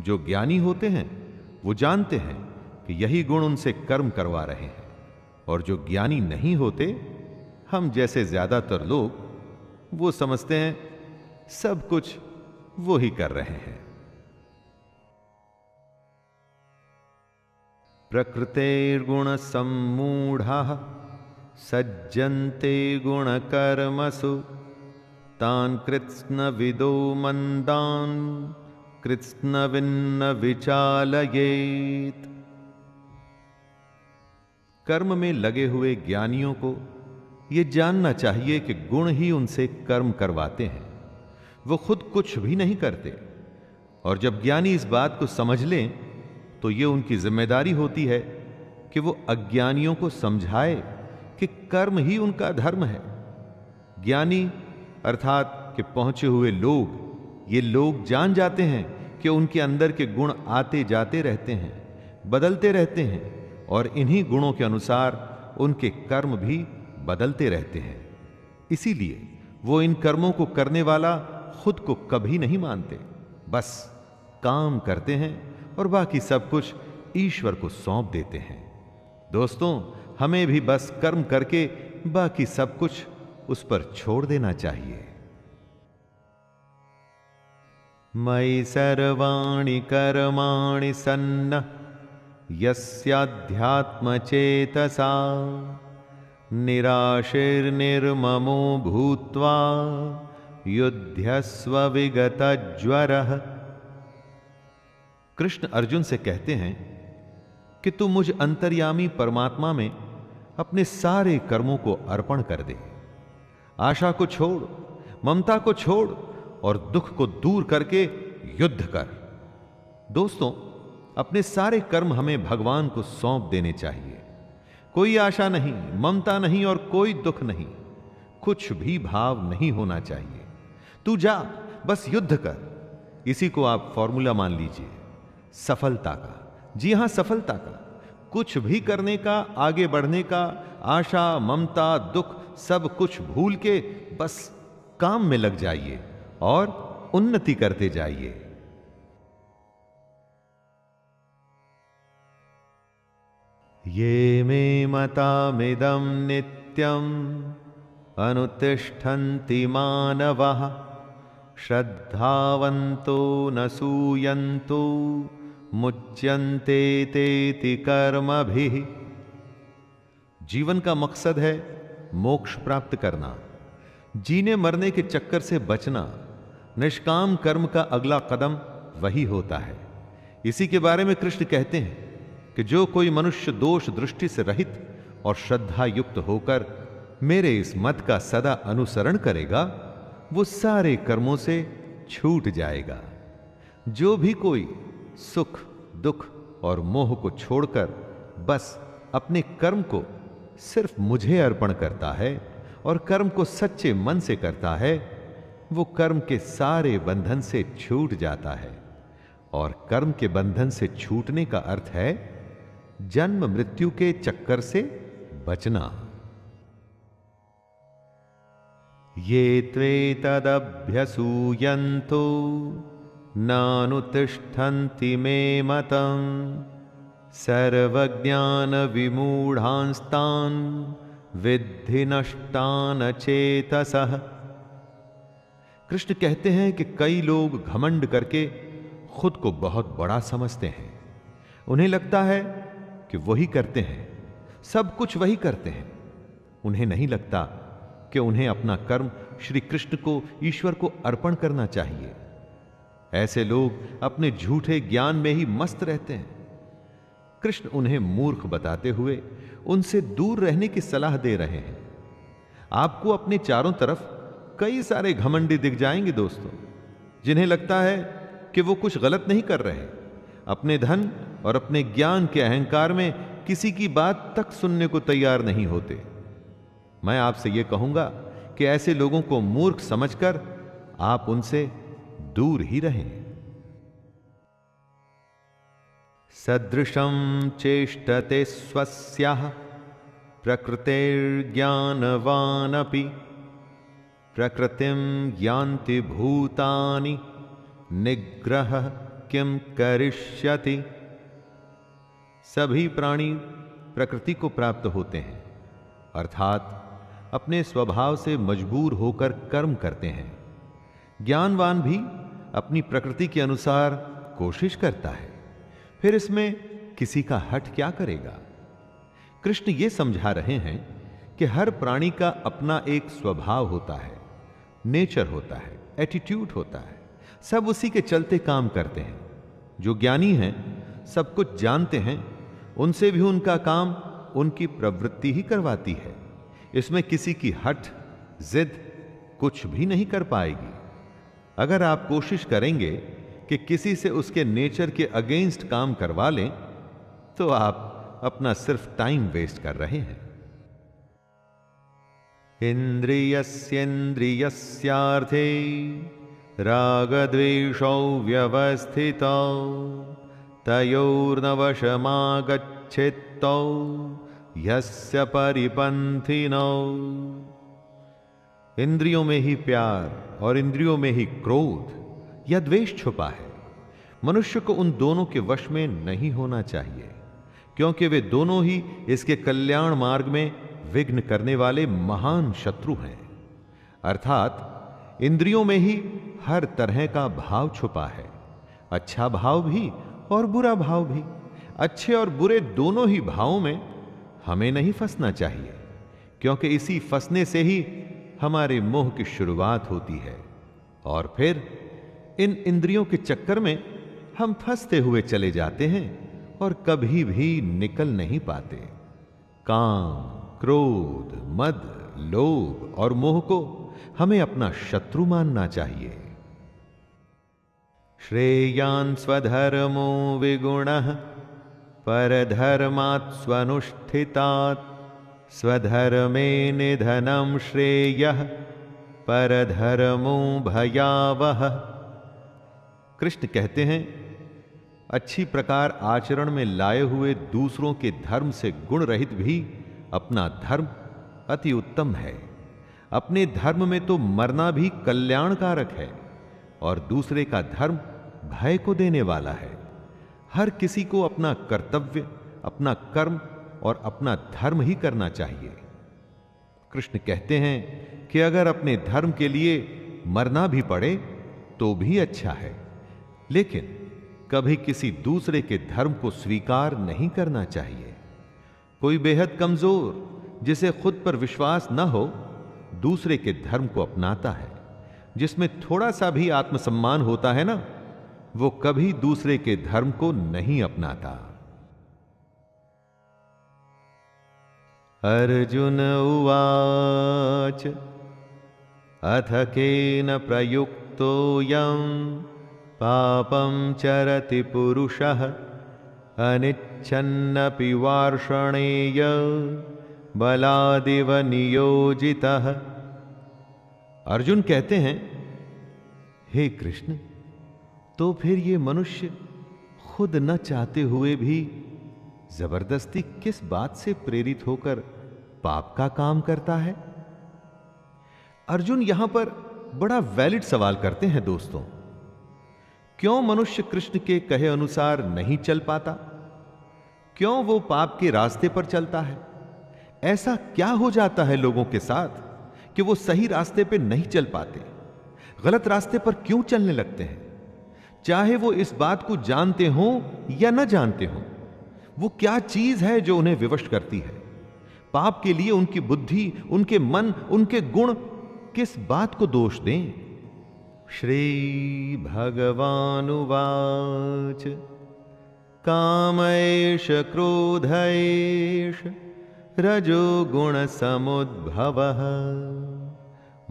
जो ज्ञानी होते हैं वो जानते हैं कि यही गुण उनसे कर्म करवा रहे हैं। और जो ज्ञानी नहीं होते, हम जैसे ज्यादातर लोग, वो समझते हैं सब कुछ वो ही कर रहे हैं। प्रकृतेर्गुण सम्मूढ़ाः सज्जन्ते गुण कर्मसु तान् कृत्स्न विदो मंदान् कृत्स्न विन्न विचालयेत्। कर्म में लगे हुए ज्ञानियों को यह जानना चाहिए कि गुण ही उनसे कर्म करवाते हैं, वो खुद कुछ भी नहीं करते। और जब ज्ञानी इस बात को समझ लें तो यह उनकी जिम्मेदारी होती है कि वो अज्ञानियों को समझाए कि कर्म ही उनका धर्म है। ज्ञानी अर्थात कि पहुंचे हुए लोग, ये लोग जान जाते हैं कि उनके अंदर के गुण आते जाते रहते हैं, बदलते रहते हैं, और इन्हीं गुणों के अनुसार उनके कर्म भी बदलते रहते हैं। इसीलिए वो इन कर्मों को करने वाला खुद को कभी नहीं मानते, बस काम करते हैं और बाकी सब कुछ ईश्वर को सौंप देते हैं। दोस्तों, हमें भी बस कर्म करके बाकी सब कुछ उस पर छोड़ देना चाहिए। मयि सर्वाणि कर्माणि सन्नः यस्याध्यात्म चेतसा निराशिर्निर्ममो भूत्वा युध्यस्व विगतज्वरः। कृष्ण अर्जुन से कहते हैं कि तू मुझ अंतर्यामी परमात्मा में अपने सारे कर्मों को अर्पण कर दे। आशा को छोड़, ममता को छोड़ और दुख को दूर करके युद्ध कर। दोस्तों, अपने सारे कर्म हमें भगवान को सौंप देने चाहिए। कोई आशा नहीं, ममता नहीं और कोई दुख नहीं, कुछ भी भाव नहीं होना चाहिए। तू जा, बस युद्ध कर। इसी को आप फॉर्मूला मान लीजिए सफलता का। जी हां, सफलता का। कुछ भी करने का, आगे बढ़ने का, आशा, ममता, दुख सब कुछ भूल के बस काम में लग जाइए और उन्नति करते जाइए। ये मे मतामिदं नित्यम् अनुतिष्ठन्ति मानवः श्रद्धावन्तो न सूयन्तो मुच्यन्ते तेति कर्मभिः। जीवन का मकसद है मोक्ष प्राप्त करना, जीने मरने के चक्कर से बचना। निष्काम कर्म का अगला कदम वही होता है। इसी के बारे में कृष्ण कहते हैं कि जो कोई मनुष्य दोष दृष्टि से रहित और श्रद्धा युक्त होकर मेरे इस मत का सदा अनुसरण करेगा, वो सारे कर्मों से छूट जाएगा। जो भी कोई सुख, दुख और मोह को छोड़कर बस अपने कर्म को सिर्फ मुझे अर्पण करता है और कर्म को सच्चे मन से करता है, वो कर्म के सारे बंधन से छूट जाता है। और कर्म के बंधन से छूटने का अर्थ है जन्म मृत्यु के चक्कर से बचना। ये त्वेतदभ्यसूयन्तो नानुतिष्ठन्ति मे मतम् सर्वज्ञान विमूढ़ांस्तान् विद्धि नष्टान चेतसः। कृष्ण कहते हैं कि कई लोग घमंड करके खुद को बहुत बड़ा समझते हैं। उन्हें लगता है कि वही करते हैं, सब कुछ वही करते हैं। उन्हें नहीं लगता कि उन्हें अपना कर्म श्री कृष्ण को, ईश्वर को अर्पण करना चाहिए। ऐसे लोग अपने झूठे ज्ञान में ही मस्त रहते हैं। कृष्ण उन्हें मूर्ख बताते हुए उनसे दूर रहने की सलाह दे रहे हैं। आपको अपने चारों तरफ कई सारे घमंडी दिख जाएंगे दोस्तों, जिन्हें लगता है कि वो कुछ गलत नहीं कर रहे। अपने धन और अपने ज्ञान के अहंकार में किसी की बात तक सुनने को तैयार नहीं होते। मैं आपसे यह कहूंगा कि ऐसे लोगों को मूर्ख समझकर आप उनसे दूर ही रहें। सदृशं चेष्टते स्वस्याः प्रकृतेर्ज्ञानवानपि प्रकृतिं यान्ति भूतानि निग्रह किं करिष्यति। सभी प्राणी प्रकृति को प्राप्त होते हैं, अर्थात अपने स्वभाव से मजबूर होकर कर्म करते हैं। ज्ञानवान भी अपनी प्रकृति के अनुसार कोशिश करता है, फिर इसमें किसी का हठ क्या करेगा। कृष्ण ये समझा रहे हैं कि हर प्राणी का अपना एक स्वभाव होता है, नेचर होता है, एटीट्यूड होता है। सब उसी के चलते काम करते हैं। जो ज्ञानी हैं, सब कुछ जानते हैं, उनसे भी उनका काम उनकी प्रवृत्ति ही करवाती है। इसमें किसी की हठ, जिद कुछ भी नहीं कर पाएगी। अगर आप कोशिश करेंगे कि किसी से उसके नेचर के अगेंस्ट काम करवा लें, तो आप अपना सिर्फ टाइम वेस्ट कर रहे हैं। इंद्रियस्येन्द्रियस्यार्थे रागद्वेषौ व्यवस्थितौ तयोर्नवशमागच्छेत्तौ यस्य परिपन्थिनौ। इंद्रियों में ही प्यार और इंद्रियों में ही क्रोध या द्वेष छुपा है। मनुष्य को उन दोनों के वश में नहीं होना चाहिए, क्योंकि वे दोनों ही इसके कल्याण मार्ग में विघ्न करने वाले महान शत्रु हैं। अर्थात इंद्रियों में ही हर तरह का भाव छुपा है, अच्छा भाव भी और बुरा भाव भी। अच्छे और बुरे दोनों ही भावों में हमें नहीं फंसना चाहिए, क्योंकि इसी फंसने से ही हमारे मोह की शुरुआत होती है और फिर इन इंद्रियों के चक्कर में हम फंसते हुए चले जाते हैं और कभी भी निकल नहीं पाते। काम, क्रोध, मद, लोभ और मोह को हमें अपना शत्रु मानना चाहिए। श्रेयान् स्वधर्मो विगुणः परधर्मात् स्वनुष्ठितात् स्वधर्मे निधनं श्रेयः परधर्मो भयावह। कृष्ण कहते हैं, अच्छी प्रकार आचरण में लाए हुए दूसरों के धर्म से गुण रहित भी अपना धर्म अति उत्तम है। अपने धर्म में तो मरना भी कल्याणकारक है और दूसरे का धर्म भय को देने वाला है। हर किसी को अपना कर्तव्य, अपना कर्म और अपना धर्म ही करना चाहिए। कृष्ण कहते हैं कि अगर अपने धर्म के लिए मरना भी पड़े तो भी अच्छा है, लेकिन कभी किसी दूसरे के धर्म को स्वीकार नहीं करना चाहिए। कोई बेहद कमजोर, जिसे खुद पर विश्वास न हो, दूसरे के धर्म को अपनाता है। जिसमें थोड़ा सा भी आत्मसम्मान होता है ना, वो कभी दूसरे के धर्म को नहीं अपनाता। अर्जुन उवाच अथ केन प्रयुक्तोऽयं पापं चरति पुरुषः अनिच्छन्नपि वार्ष्णेय बलादिव नियोजितः। अर्जुन कहते हैं, हे कृष्ण, तो फिर ये मनुष्य खुद न चाहते हुए भी जबरदस्ती किस बात से प्रेरित होकर पाप का काम करता है? अर्जुन यहां पर बड़ा वैलिड सवाल करते हैं दोस्तों। क्यों मनुष्य कृष्ण के कहे अनुसार नहीं चल पाता? क्यों वो पाप के रास्ते पर चलता है? ऐसा क्या हो जाता है लोगों के साथ कि वो सही रास्ते पे नहीं चल पाते, गलत रास्ते पर क्यों चलने लगते हैं? चाहे वो इस बात को जानते हो या न जानते हो, वो क्या चीज है जो उन्हें विवश करती है? पाप के लिए उनकी बुद्धि, उनके मन, उनके गुण किस बात को दोष दें? श्री भगवानुवाच कामैष क्रोधैष रजो गुण समुद्भवः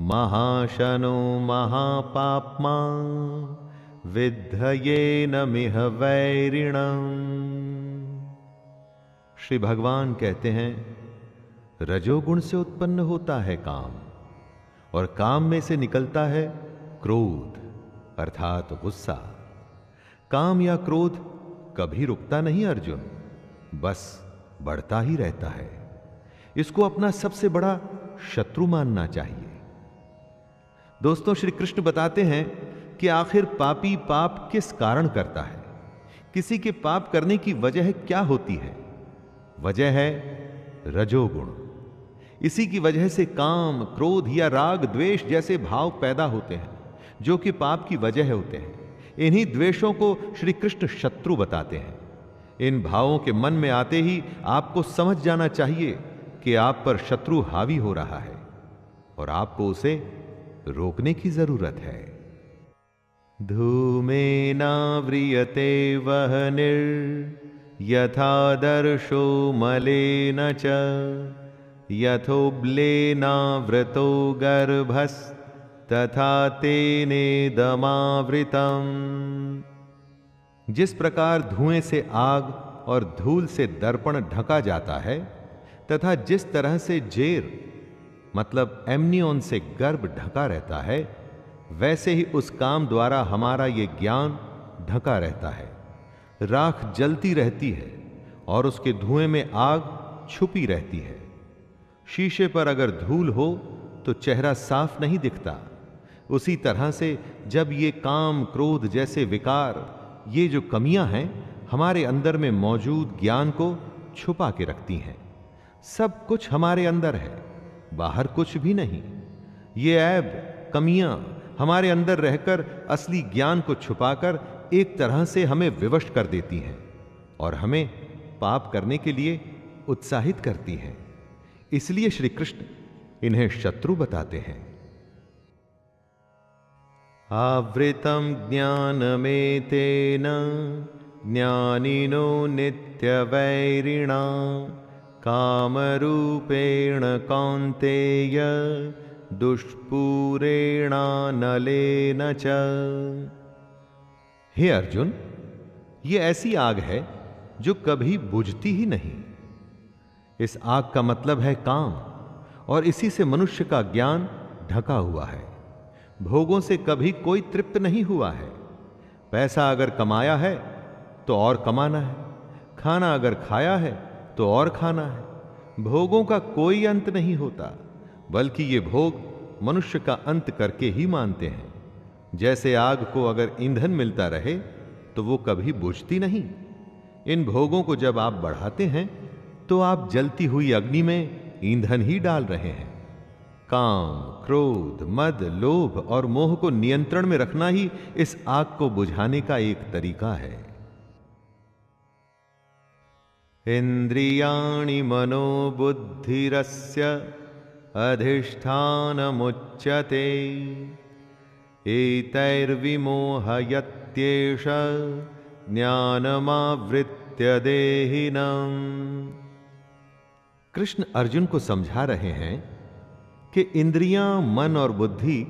महाशनो महापाप्मा विद्धयेन मिह वैरिणम्। श्री भगवान कहते हैं, रजोगुण से उत्पन्न होता है काम, और काम में से निकलता है क्रोध अर्थात गुस्सा। काम या क्रोध कभी रुकता नहीं अर्जुन, बस बढ़ता ही रहता है। इसको अपना सबसे बड़ा शत्रु मानना चाहिए। दोस्तों, श्री कृष्ण बताते हैं कि आखिर पापी पाप किस कारण करता है, किसी के पाप करने की वजह क्या होती है? वजह है रजोगुण। इसी की वजह से काम, क्रोध या राग, द्वेष जैसे भाव पैदा होते हैं, जो कि पाप की वजह होते हैं। इन्हीं द्वेषों को श्री कृष्ण शत्रु बताते हैं। इन भावों के मन में आते ही आपको समझ जाना चाहिए कि आप पर शत्रु हावी हो रहा है और आपको उसे रोकने की जरूरत है। धूमेनाव्रियते वह्निर् यथादर्शो मलेन च यथोब्लेनावृतो गर्भस्तथा तेनेदमावृतम्। जिस प्रकार धुएं से आग और धूल से दर्पण ढका जाता है, तथा जिस तरह से जेर मतलब एमनियोन से गर्भ ढका रहता है, वैसे ही उस काम द्वारा हमारा ये ज्ञान ढका रहता है। राख जलती रहती है और उसके धुएं में आग छुपी रहती है। शीशे पर अगर धूल हो तो चेहरा साफ नहीं दिखता। उसी तरह से जब ये काम, क्रोध जैसे विकार, ये जो कमियां हैं, हमारे अंदर में मौजूद ज्ञान को छुपा के रखती हैं। सब कुछ हमारे अंदर है, बाहर कुछ भी नहीं। ये ऐब, कमियां हमारे अंदर रहकर असली ज्ञान को छुपाकर एक तरह से हमें विवश कर देती हैं और हमें पाप करने के लिए उत्साहित करती हैं। इसलिए श्री कृष्ण इन्हें शत्रु बताते हैं। आवृतम ज्ञानमेतेन ज्ञानिनो नित्यवैरिणा कामरूपेण कौन्तेय दुष्पूरेणानलेन च। हे अर्जुन, ये ऐसी आग है जो कभी बुझती ही नहीं। इस आग का मतलब है काम, और इसी से मनुष्य का ज्ञान ढका हुआ है। भोगों से कभी कोई तृप्त नहीं हुआ है। पैसा अगर कमाया है तो और कमाना है, खाना अगर खाया है तो और खाना है। भोगों का कोई अंत नहीं होता, बल्कि ये भोग मनुष्य का अंत करके ही मानते हैं। जैसे आग को अगर ईंधन मिलता रहे तो वो कभी बुझती नहीं। इन भोगों को जब आप बढ़ाते हैं तो आप जलती हुई अग्नि में ईंधन ही डाल रहे हैं। काम, क्रोध, मद, लोभ और मोह को नियंत्रण में रखना ही इस आग को बुझाने का एक तरीका है। इंद्रियाणि मनोबुद्धिरस्य अधिष्ठानमुच्यते एतैर्विमोहयत्येष ज्ञानमावृत्य देहिनम्। कृष्ण अर्जुन को समझा रहे हैं कि इंद्रियां, मन और बुद्धि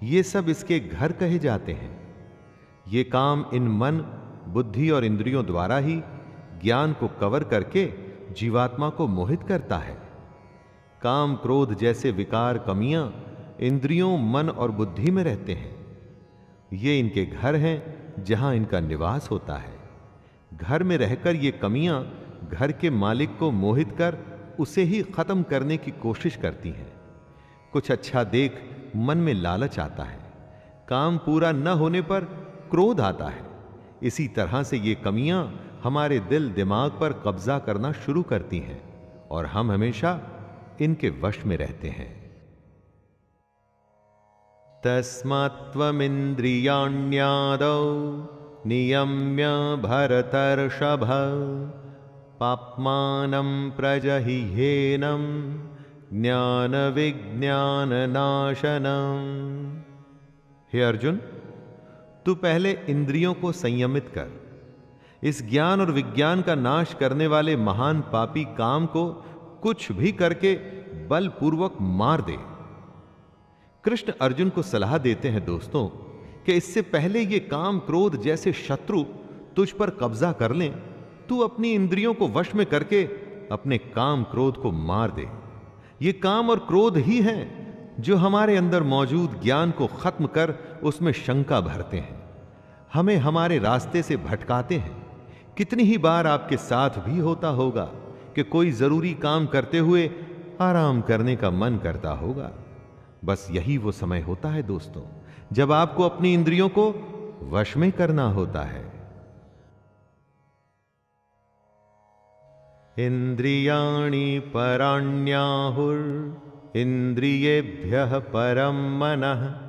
ये सब इसके घर कहे जाते हैं। ये काम इन मन, बुद्धि और इंद्रियों द्वारा ही ज्ञान को कवर करके जीवात्मा को मोहित करता है। काम, क्रोध जैसे विकार, कमियां इंद्रियों, मन और बुद्धि में रहते हैं। ये इनके घर हैं जहां इनका निवास होता है। घर में रहकर ये कमियां घर के मालिक को मोहित कर उसे ही खत्म करने की कोशिश करती हैं। कुछ अच्छा देख मन में लालच आता है। काम पूरा न होने पर क्रोध आता है। इसी तरह से ये कमियां हमारे दिल दिमाग पर कब्जा करना शुरू करती हैं और हम हमेशा इनके वश में रहते हैं। तस्मात्त्वमिन्द्रियाण्यादौ नियम्य भरतर्षभ पाप्मानं प्रजहिह्येनं ज्ञान विज्ञान नाशनम्। हे अर्जुन, तू पहले इंद्रियों को संयमित कर। इस ज्ञान और विज्ञान का नाश करने वाले महान पापी काम को कुछ भी करके बलपूर्वक मार दे। कृष्ण अर्जुन को सलाह देते हैं दोस्तों कि इससे पहले ये काम, क्रोध जैसे शत्रु तुझ पर कब्जा कर लें, तू अपनी इंद्रियों को वश में करके अपने काम, क्रोध को मार दे। ये काम और क्रोध ही हैं जो हमारे अंदर मौजूद ज्ञान को खत्म कर उसमें शंका भरते हैं, हमें हमारे रास्ते से भटकाते हैं। कितनी ही बार आपके साथ भी होता होगा कि कोई जरूरी काम करते हुए आराम करने का मन करता होगा। बस यही वो समय होता है दोस्तों जब आपको अपनी इंद्रियों को वश में करना होता है। इंद्रियाणि पराण्याहुर इंद्रियेभ्यः परं मनः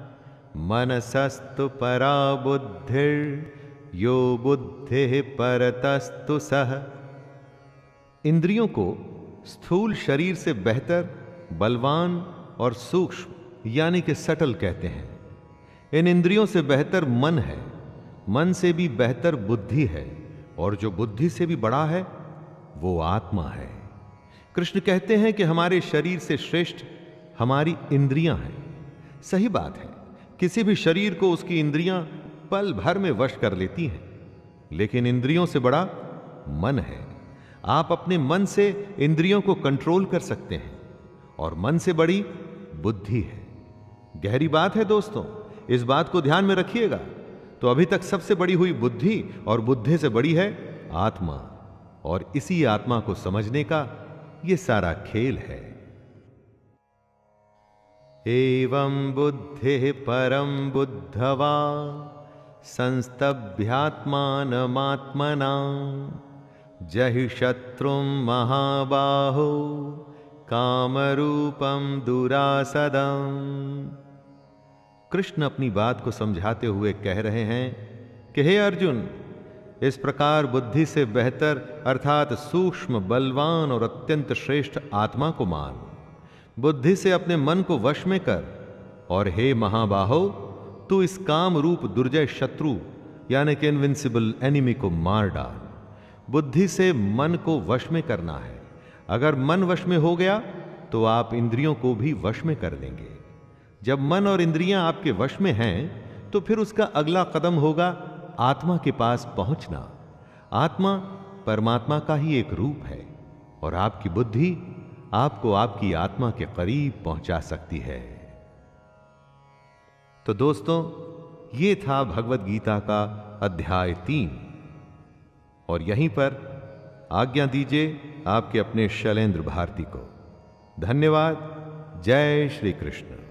मनसस्तु परा बुद्धिर यो बुद्धिः परतस्तु सः। इंद्रियों को स्थूल शरीर से बेहतर, बलवान और सूक्ष्म यानी कि सटल कहते हैं। इन इंद्रियों से बेहतर मन है, मन से भी बेहतर बुद्धि है, और जो बुद्धि से भी बड़ा है वो आत्मा है। कृष्ण कहते हैं कि हमारे शरीर से श्रेष्ठ हमारी इंद्रियां हैं। सही बात है, किसी भी शरीर को उसकी इंद्रियां पल भर में वश कर लेती हैं, लेकिन इंद्रियों से बड़ा मन है। आप अपने मन से इंद्रियों को कंट्रोल कर सकते हैं, और मन से बड़ी बुद्धि है। गहरी बात है दोस्तों, इस बात को ध्यान में रखिएगा। तो अभी तक सबसे बड़ी हुई बुद्धि, और बुद्धि से बड़ी है आत्मा, और इसी आत्मा को समझने का यह सारा खेल है। एवं बुद्धिः परं बुद्धवा संस्तभ्यात्मानमात्मना जहि शत्रुं महाबाहो कामरूपं दुरासदम्। कृष्ण अपनी बात को समझाते हुए कह रहे हैं कि हे अर्जुन, इस प्रकार बुद्धि से बेहतर अर्थात सूक्ष्म, बलवान और अत्यंत श्रेष्ठ आत्मा को मान। बुद्धि से अपने मन को वश में कर, और हे महाबाहो, तू इस काम रूप दुर्जय शत्रु यानी कि इनविंसिबल एनिमी को मार डाल। बुद्धि से मन को वश में करना है। अगर मन वश में हो गया तो आप इंद्रियों को भी वश में कर लेंगे। जब मन और इंद्रियां आपके वश में हैं तो फिर उसका अगला कदम होगा आत्मा के पास पहुंचना। आत्मा परमात्मा का ही एक रूप है और आपकी बुद्धि आपको आपकी आत्मा के करीब पहुंचा सकती है। तो दोस्तों, ये था भगवत गीता का अध्याय 3 और यहीं पर आज्ञा दीजिए आपके अपने शैलेंद्र भारती को। धन्यवाद। जय श्री कृष्ण।